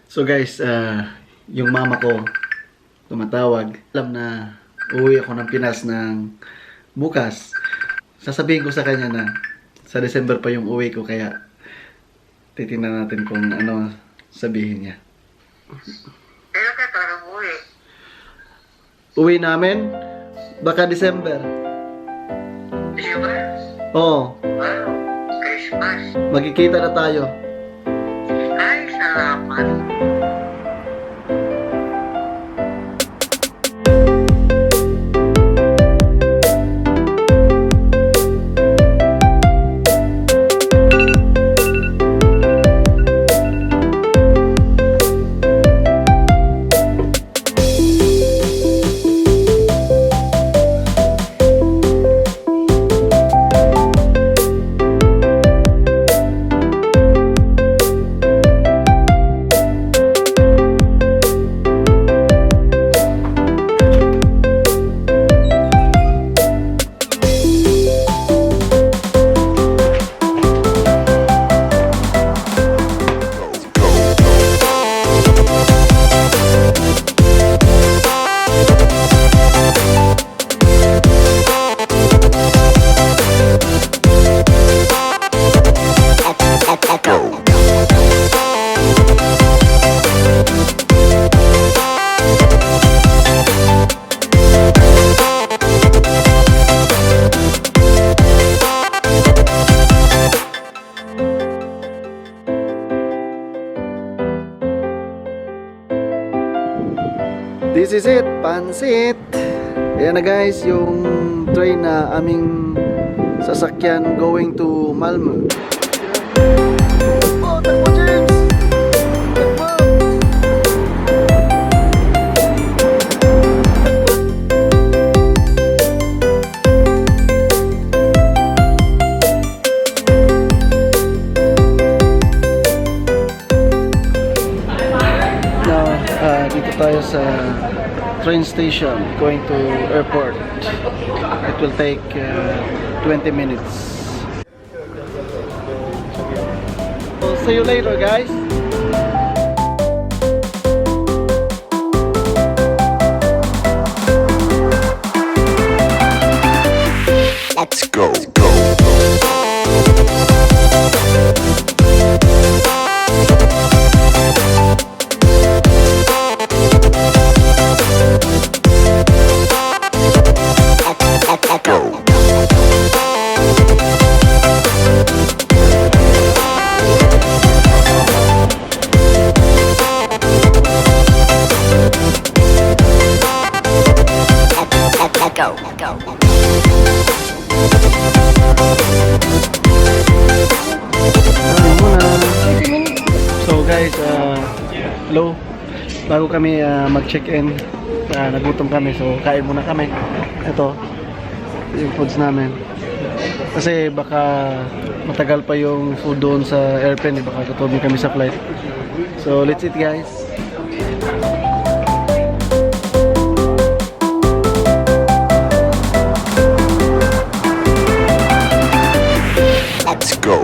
So guys, yung mama ko tumatawag. Alam na uuwi ako ng Pinas ng bukas. Sasabihin ko sa kanya na sa December pa yung uwi ko, kaya titingnan natin kung ano sabihin niya. Kailan ka talagang uwi? Uwi namin? Baka December. December? Oo, Ano? Christmas? magkikita na tayo. Ay, salamat. This is it, pansit. Ayan na guys, yung train na aming sasakyan going to Malmö. Oh, takbo James! Takbo! Now, dito tayo sa train station going to airport. It will take 20 minutes. So, see you later guys. Let's go. So guys, hello. Bago kami mag-check-in, nagutom kami, so kain muna kami. Ito yung foods namin. Kasi baka matagal pa yung food doon sa airplane, baka tutulog kami sa flight. So let's eat guys. Let's go.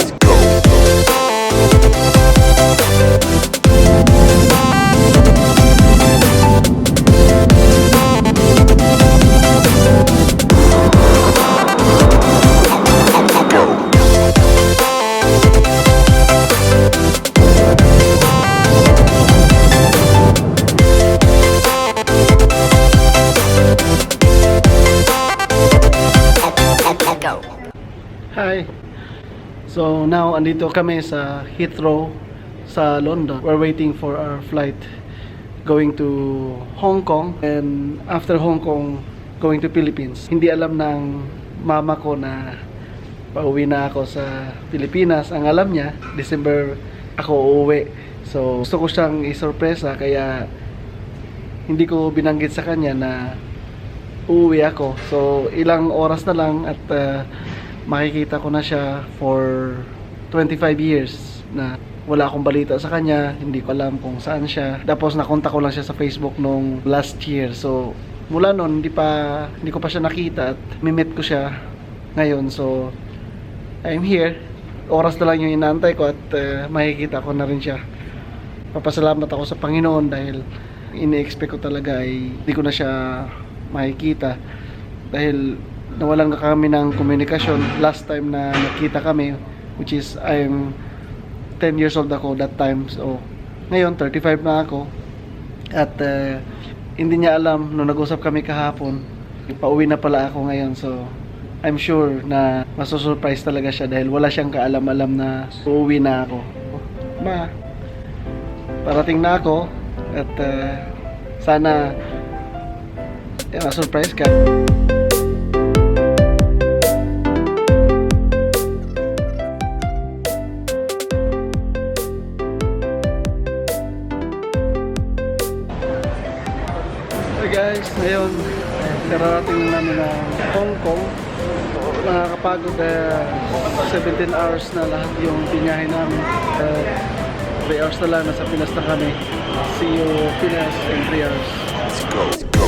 Hi. So now andito kami sa Heathrow sa London. We're waiting for our flight going to Hong Kong, and after Hong Kong going to Philippines. Hindi alam ng mama ko na pauwi na ako sa Pilipinas. Ang alam niya, December ako uuwi. So gusto ko siyang isorpresa, kaya hindi ko binanggit sa kanya na uuwi ako. So ilang oras na lang at makikita ko na siya for 25 years na wala akong balita sa kanya, hindi ko alam kung saan siya. Tapos nakontak ko lang siya sa Facebook nung last year. So mula noon hindi ko pa siya nakita at mi-meet ko siya ngayon. So I'm here. Oras na lang yung inaantay ko at makikita ko na rin siya. papasalamat ako sa Panginoon dahil ini-expect ko talaga ay hindi ko na siya makikita dahil nawalan na kami ng komunikasyon last time na nakita kami, which is I'm 10 years old ako that time. So ngayon 35 na ako at hindi niya alam nung nag-usap kami kahapon, pauwi na pala ako ngayon. So I'm sure na masusurprise talaga siya dahil wala siyang kaalam-alam na uuwi na ako. Ma, parating na ako at sana ma-surprise ka. Hey guys, ngayon kararating na namin ng Hong Kong. Nakakapagod 17 hours na lahat yung binyahe namin. 3 hours na lang, nasa Pinas na kami. See you Pinas in 3 hours. Let's go. Let's go.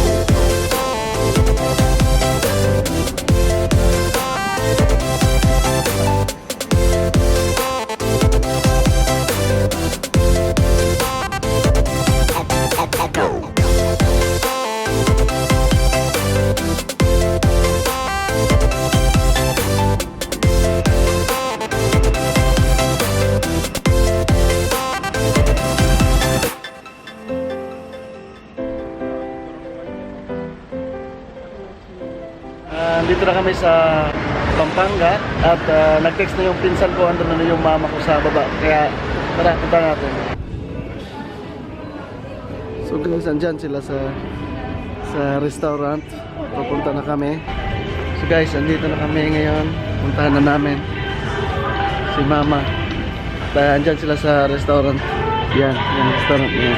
Dito na kami sa Pampanga at nag-text na yung pinsan ko, andun na yung mama ko sa baba. Kaya tara, punta natin. So guys, andyan sila sa restaurant. Papunta na kami. So guys, andito na kami ngayon. Puntahan na namin si mama. At andyan sila sa restaurant. Yan, yung restaurant niya.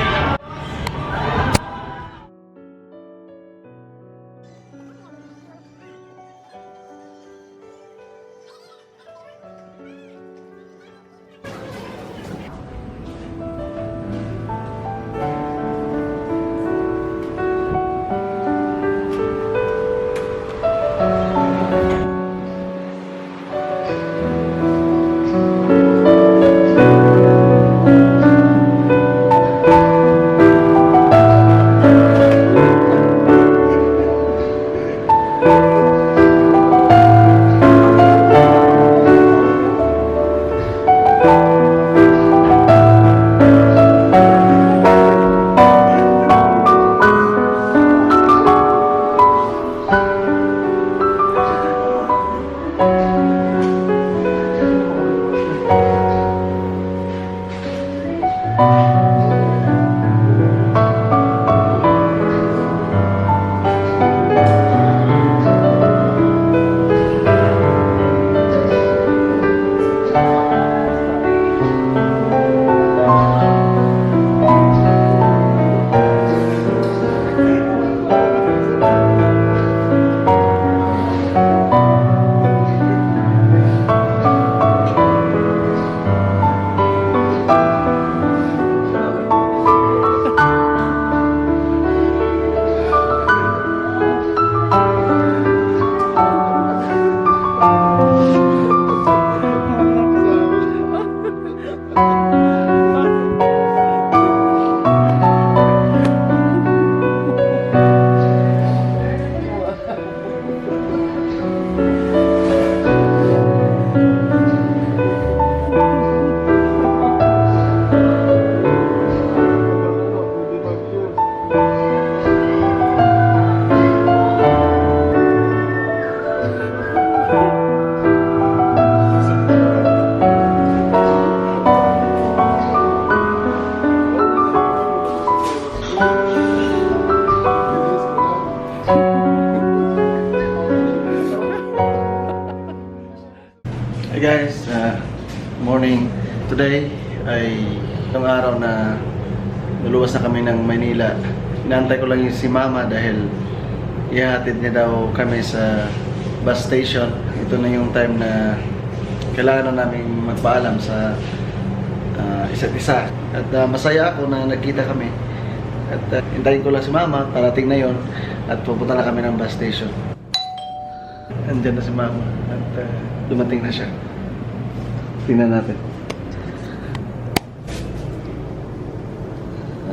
Hey guys, morning. Today ay itong araw na luluwas na kami ng Maynila. Inaantay ko lang yung si Mama dahil ihahatid niya daw kami sa bus station. Ito na yung time na kailangan na namin magpaalam sa isa't isa. At masaya ako na nagkita kami. At hintayin ko lang si Mama, parating na yon at pupunta na kami ng bus station. Andyan na si Mama at dumating na siya. Tingnan natin.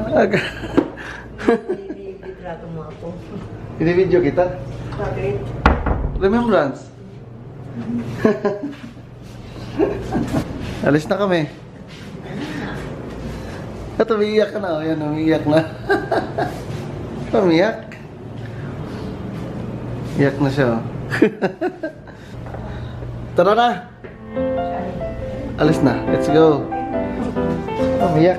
Binibidrato mo ako. Ini-video kita. Bakit? Remembrance. Alis na kami. At umiiyak ka na. O yan, umiiyak na. Umiiyak. Iyak na siya. Oh. Tara na. Alis na. Let's go. Umiiyak.